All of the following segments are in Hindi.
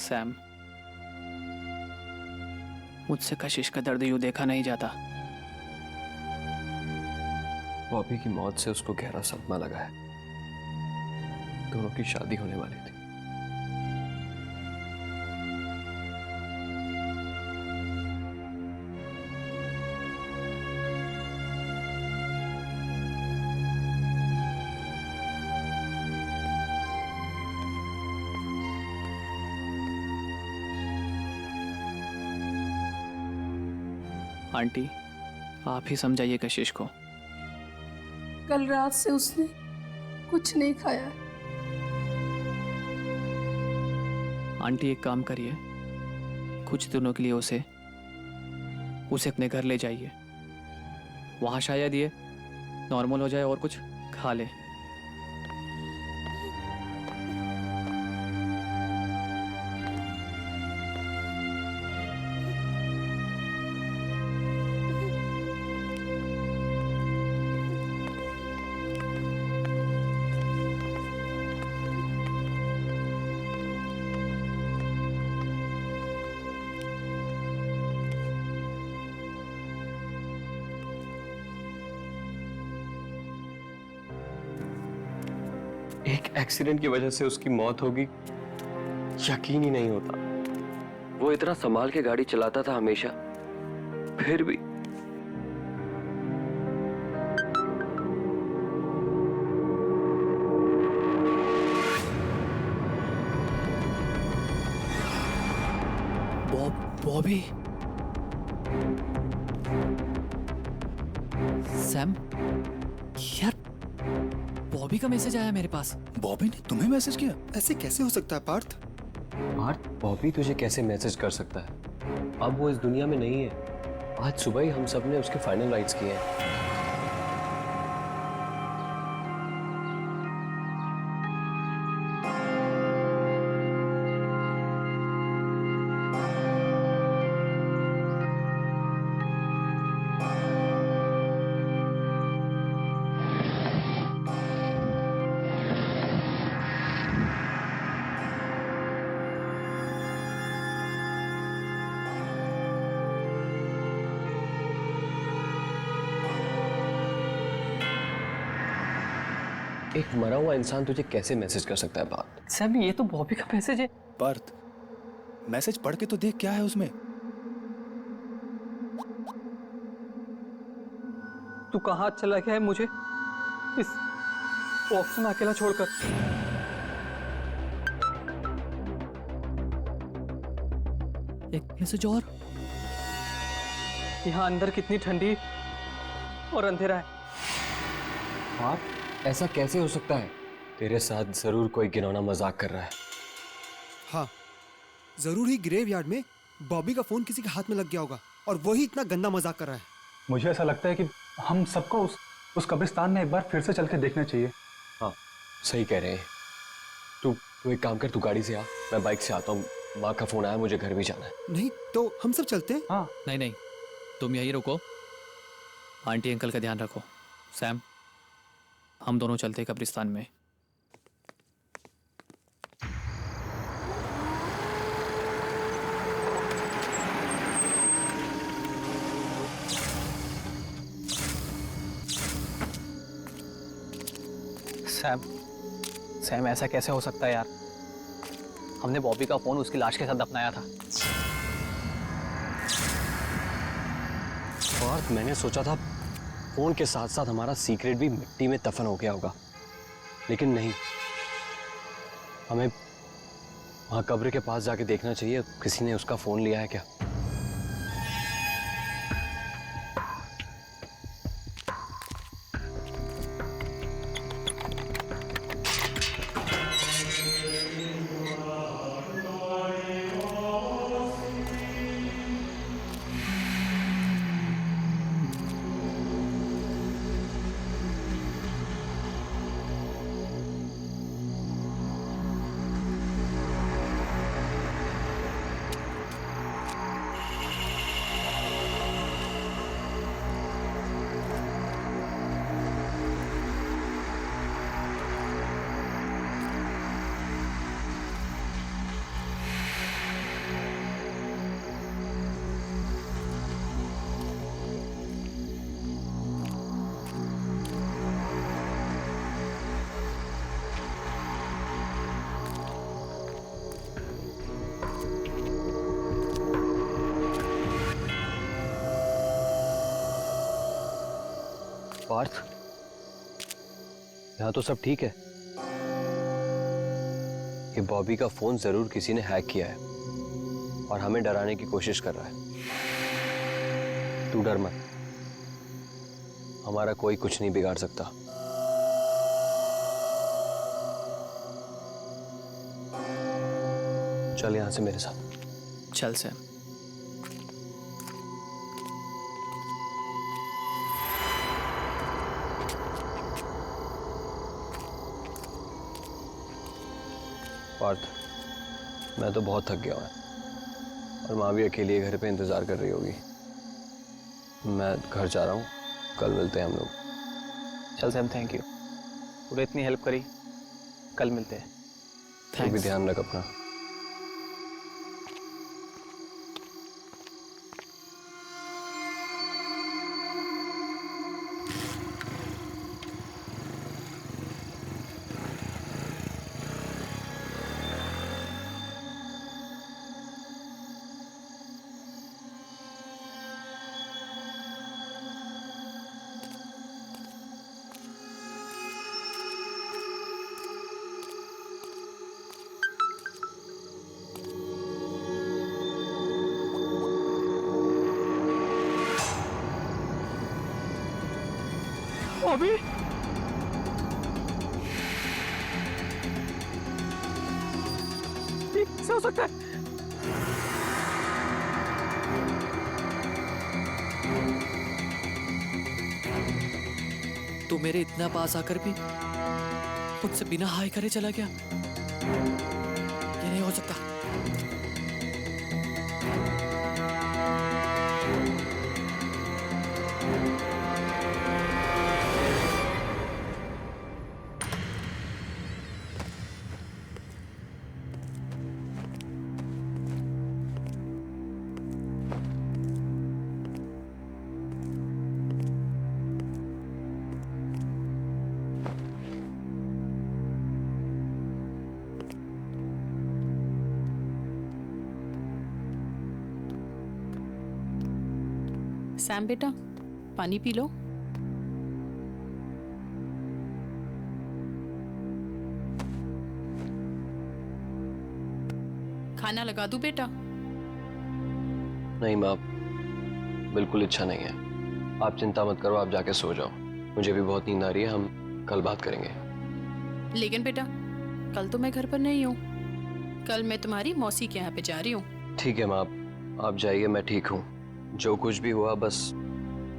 सैम, मुझसे कशिश का दर्द यूं देखा नहीं जाता। बॉबी की मौत से उसको गहरा सदमा लगा है। दोनों की शादी होने वाली थी। आंटी, आप ही समझाइए कशिश को। कल रात से उसने कुछ नहीं खाया। आंटी एक काम करिए, कुछ दिनों के लिए उसे अपने घर ले जाइए। वहां शायद ये नॉर्मल हो जाए और कुछ खा ले। एक एक्सीडेंट की वजह से उसकी मौत होगी, यकीन ही नहीं होता। वो इतना संभाल के गाड़ी चलाता था हमेशा, फिर भी। बॉबी, सैम, यार बॉबी का मैसेज आया मेरे पास। बॉबी ने तुम्हें मैसेज किया? ऐसे कैसे हो सकता है पार्थ? बॉबी तुझे कैसे मैसेज कर सकता है? अब वो इस दुनिया में नहीं है। आज सुबह ही हम सब ने उसके फाइनल राइट्स किए हैं। एक मरा हुआ इंसान तुझे कैसे मैसेज कर सकता है बात? सैम, ये तो बॉबी का मैसेज है। पार्थ, मैसेज पढ़ के तो देख क्या है उसमें। तू कहाँ चला गया है मुझे इस बॉक्स में अकेला छोड़कर? एक मैसेज और। यहाँ अंदर कितनी ठंडी और अंधेरा है। हाँ, ऐसा कैसे हो सकता है? तेरे साथ जरूर कोई घिनौना मजाक कर रहा है। हाँ, जरूर ही ग्रेवयार्ड में बॉबी का फोन किसी के हाथ में लग गया होगा और वही इतना गंदा मजाक कर रहा है। मुझे ऐसा लगता है कि हम सबको उस कब्रिस्तान में एक बार फिर से चल के देखना चाहिए। हाँ, सही कह रहे हैं। तू एक काम कर, तू गाड़ी से आ, मैं बाइक से आता हूँ। माँ का फोन आया, मुझे घर भी जाना है। नहीं तो हम सब चलते हैं। हाँ, नहीं, तुम यहीं रुको, आंटी अंकल का ध्यान रखो। सैम, हम दोनों चलते कब्रिस्तान में। सैम, ऐसा कैसे हो सकता है यार? हमने बॉबी का फोन उसकी लाश के साथ दफनाया था। और मैंने सोचा था फोन के साथ साथ हमारा सीक्रेट भी मिट्टी में दफन हो गया होगा, लेकिन नहीं। हमें वहां कब्र के पास जाके देखना चाहिए, किसी ने उसका फोन लिया है क्या। पार्थ, यहाँ तो सब ठीक है। ये बॉबी का फोन जरूर किसी ने हैक किया है और हमें डराने की कोशिश कर रहा है। तू डर मत, हमारा कोई कुछ नहीं बिगाड़ सकता। चल यहां से मेरे साथ। चल सैम। पार्थ, मैं तो बहुत थक गया हूं और माँ भी अकेली घर पे इंतजार कर रही होगी। मैं घर जा रहा हूँ, कल मिलते हैं हम लोग। चल सैम, थैंक यू, तूने इतनी हेल्प करी। कल मिलते हैं। तू भी थैंक्स। ध्यान रख अपना। बॉबी, कैसे हो सकता है? तू मेरे इतना पास आकर भी मुझसे बिना हाय करे चला गया। ये नहीं हो सकता। सैम बेटा, पानी पी लो। खाना लगा दूं बेटा? नहीं माँ, बिल्कुल इच्छा नहीं है। आप चिंता मत करो, आप जाके सो जाओ। मुझे भी बहुत नींद आ रही है, हम कल बात करेंगे। लेकिन बेटा, कल तो मैं घर पर नहीं हूँ। कल मैं तुम्हारी मौसी के यहाँ पे जा रही हूँ। ठीक है माँ, आप जाइए, मैं ठीक हूँ। जो कुछ भी हुआ बस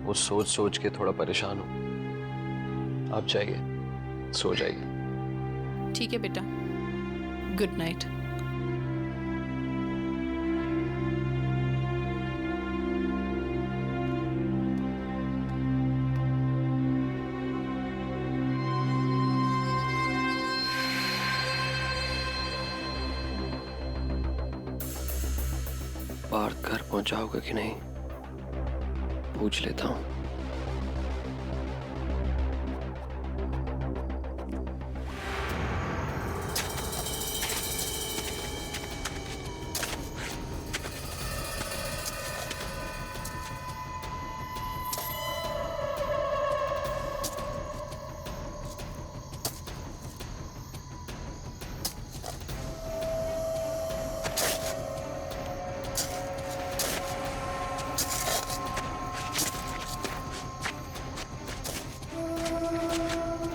वो सोच सोच के थोड़ा परेशान हूँ। आप जाइए, सो जाइए। ठीक है बेटा, गुड नाइट। पार्थ घर पहुंचाओगे कि नहीं, पूछ लेता हूँ।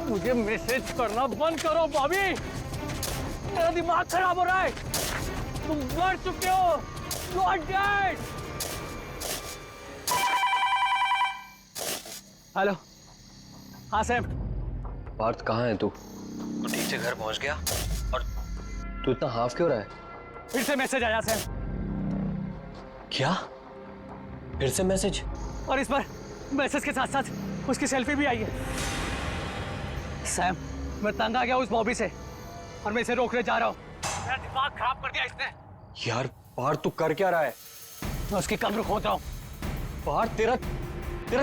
मुझे मैसेज करना बंद करो बॉबी, मेरा दिमाग खराब हो रहा है। तुम मर चुके हो, यू आर डेड। हेलो, हाँ सैम। पार्थ कहाँ है तू? तू ठीक से घर पहुंच गया? और तू इतना हाफ क्यों रहा है? फिर से मैसेज आया सैम। क्या? फिर से मैसेज? और इस बार मैसेज के साथ साथ उसकी सेल्फी भी आई है। सैम, मैं तंग आ गया उस बॉबी से और मैं इसे रोकने जा रहा हूँ। मेरा दिमाग खराब कर दिया इसने। यार पार्थ, तू कर क्या रहा है? मैं उसकी कब्र खोद रहा हूँ। पार्थ, तेरा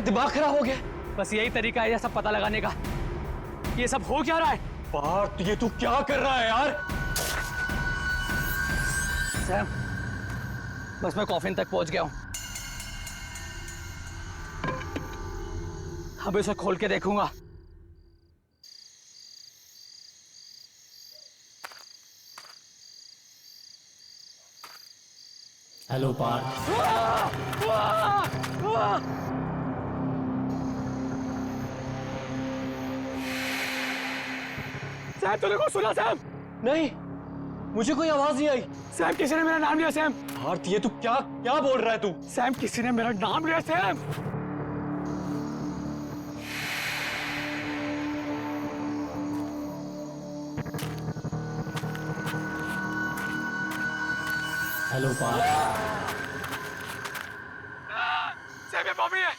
दिमाग खराब हो गया? बस यही तरीका है ये सब पता लगाने का। ये सब हो क्या रहा है? पार्थ, ये तू क्या कर रहा है यार? सैम, बस मैं कॉफिन तक पहुंच गया हूँ। अब इसे खोल के देखूंगा। हेलो पार्थ। सैम, तूने को सुना सैम? नहीं, मुझे कोई आवाज नहीं आई। सैम, किसी ने मेरा नाम लिया। सैम पार्थ, ये तू क्या क्या बोल रहा है तू? सैम, किसी ने मेरा नाम लिया। Sam hello Partha. सैम, ये बॉबी है।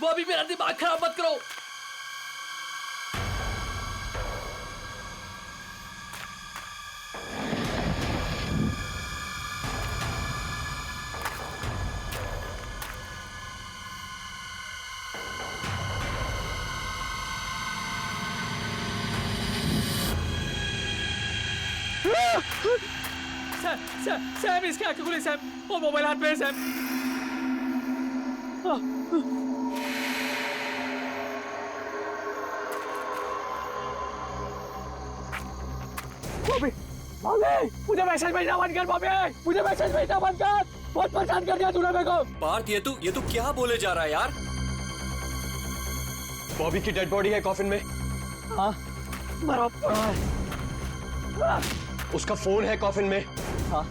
बॉबी, मेरा दिमाग खराब मत करो। सैम, इसके आंखें खुली। सैम, वो मोबाइल हाथ में है। सैम, बॉबी, बॉबी, मुझे मैसेज भेजना बंद कर। बॉबी, मुझे मैसेज भेजना बंद कर। बहुत परेशान कर दिया तूने मेरे को। पार्थ, ये तू क्या बोले जा रहा है यार? बॉबी की डेड बॉडी है कॉफिन में। हाँ, मरा पड़ा है। उसका फोन है कॉफिन में। हाँ,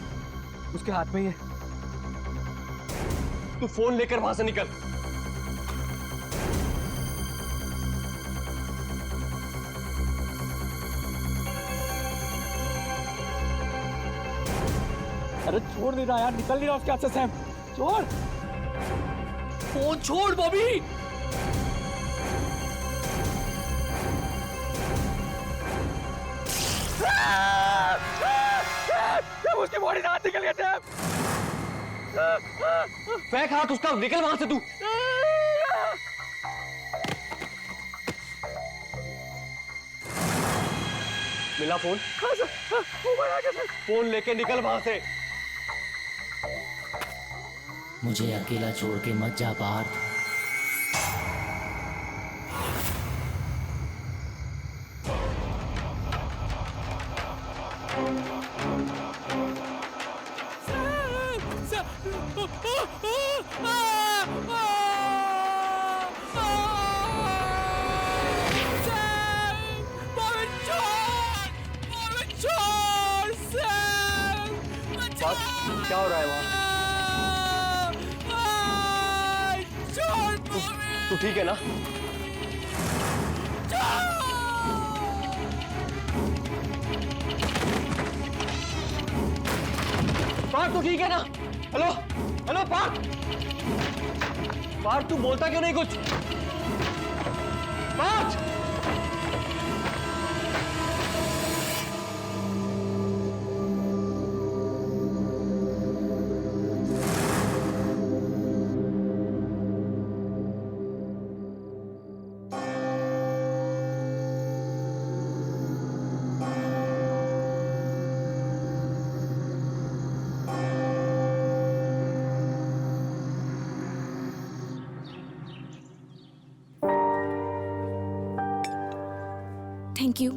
उसके हाथ में ही है। तू फोन लेकर वहां से निकल। अरे छोड़ नहीं रहा यार, निकल नहीं रहा उसके हाथ से। सैम, छोड़ फोन छोड़ बॉबी। उसके बॉडी से हाथ निकल गया। सैम, फेंक हाथ उसका, निकल वहां से तू। मिला फोन? फोन लेके निकल वहां से। मुझे अकेला छोड़ के मत जा पार्थ। क्या हो रहा है वहां? तू ठीक है ना? पार्थ, तू ठीक है ना? Hello hello Partha. पार्थ, तू बोलता क्यों नहीं कुछ? Parth, thank you.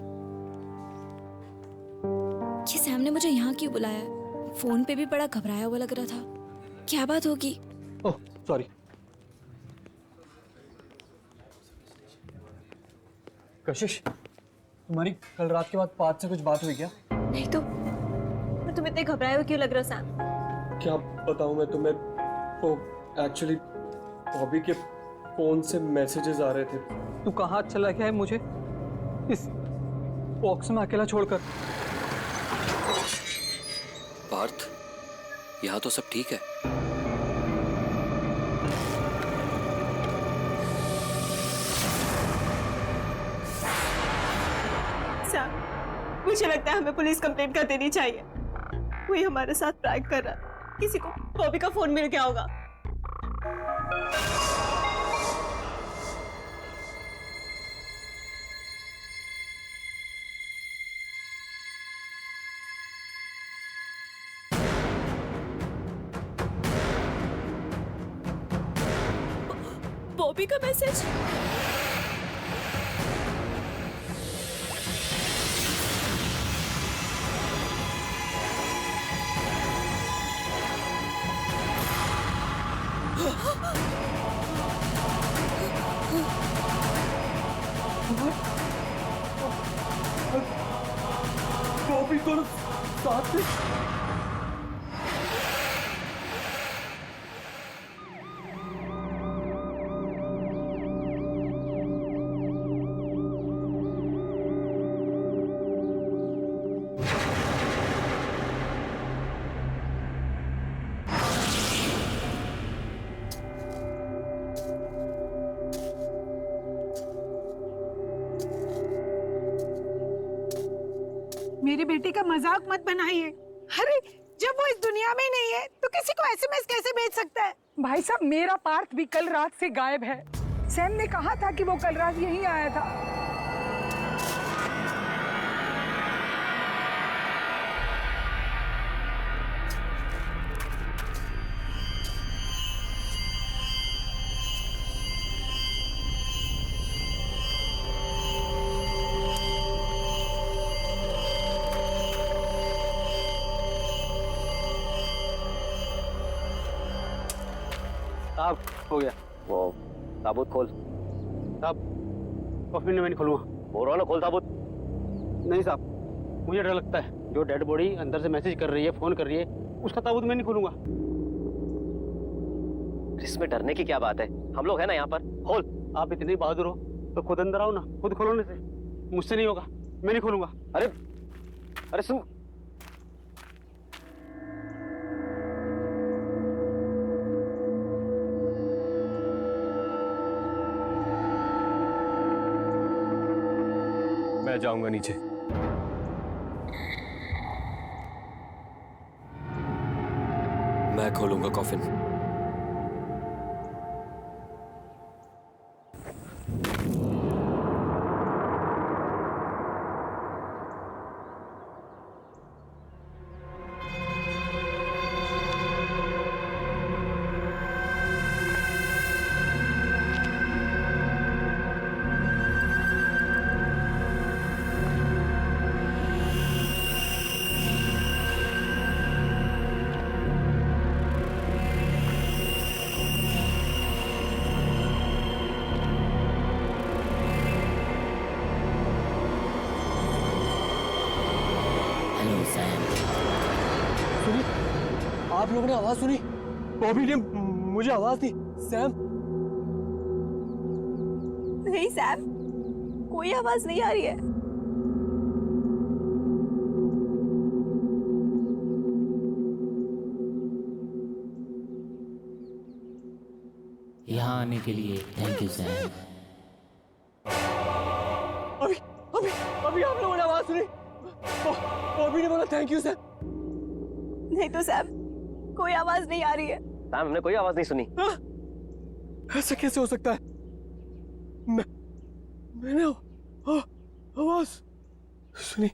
ये सैम ने मुझे यहाँ क्यों बुलाया? फोन पे भी बड़ा घबराया हुआ लग रहा था। क्या बात होगी? Oh sorry. कशिश, तुम्हारी कल रात के बाद पार्थ से कुछ बात हुई क्या? नहीं तो तुम इतने घबराए हुए क्यों लग रहे हो सैम? क्या बताऊं मैं तुम्हें? वो एक्चुअली बॉबी के फोन से मैसेजेस आ रहे थे। तू कहाँ चला गया है मुझे इस बॉक्स में अकेला छोड़कर? पार्थ, यहाँ तो सब ठीक है। सैम, मुझे लगता है हमें पुलिस कंप्लेंट कर देनी चाहिए। कोई हमारे साथ प्रैंक कर रहा है। किसी को बॉबी का फोन मिल गया होगा। बॉबी का मैसेज। बॉबी को साथ में मेरी बेटी का मजाक मत बनाइए। अरे जब वो इस दुनिया में नहीं है तो किसी को एसएमएस कैसे भेज सकता है? भाई साहब, मेरा पार्थ भी कल रात से गायब है। सैम ने कहा था कि वो कल रात यहीं आया था। साहब हो गया। वो ताबूत खोल। साहब कॉफी में नहीं खोलूंगा। बोल रहा ना, खोल ताबूत। नहीं साहब, मुझे डर लगता है। जो डेड बॉडी अंदर से मैसेज कर रही है, फोन कर रही है, उसका ताबूत मैं नहीं खोलूंगा। इसमें डरने की क्या बात है? हम लोग हैं ना यहाँ पर। खोल। आप इतने बहादुर हो तो खुद अंदर आओ ना, खुद खोलोने से। मुझसे नहीं होगा, मैं नहीं खोलूंगा। अरे अरे सुन, मैं जाऊंगा नीचे। मैं खोलूंगा कॉफिन। आप लोगों ने आवाज सुनी? बॉबी ने मुझे आवाज दी। सैम? नहीं सैम, कोई आवाज नहीं आ रही है। यहाँ आने के लिए थैंक यू सैम। अभी अभी अभी आप लोगों ने आवाज सुनी? बॉबी ने बोला थैंक यू सैम। नहीं तो सैम, कोई आवाज नहीं आ रही है। सैम, हमने कोई आवाज नहीं सुनी। ऐसा कैसे हो सकता है? मैंने आवाज सुनी।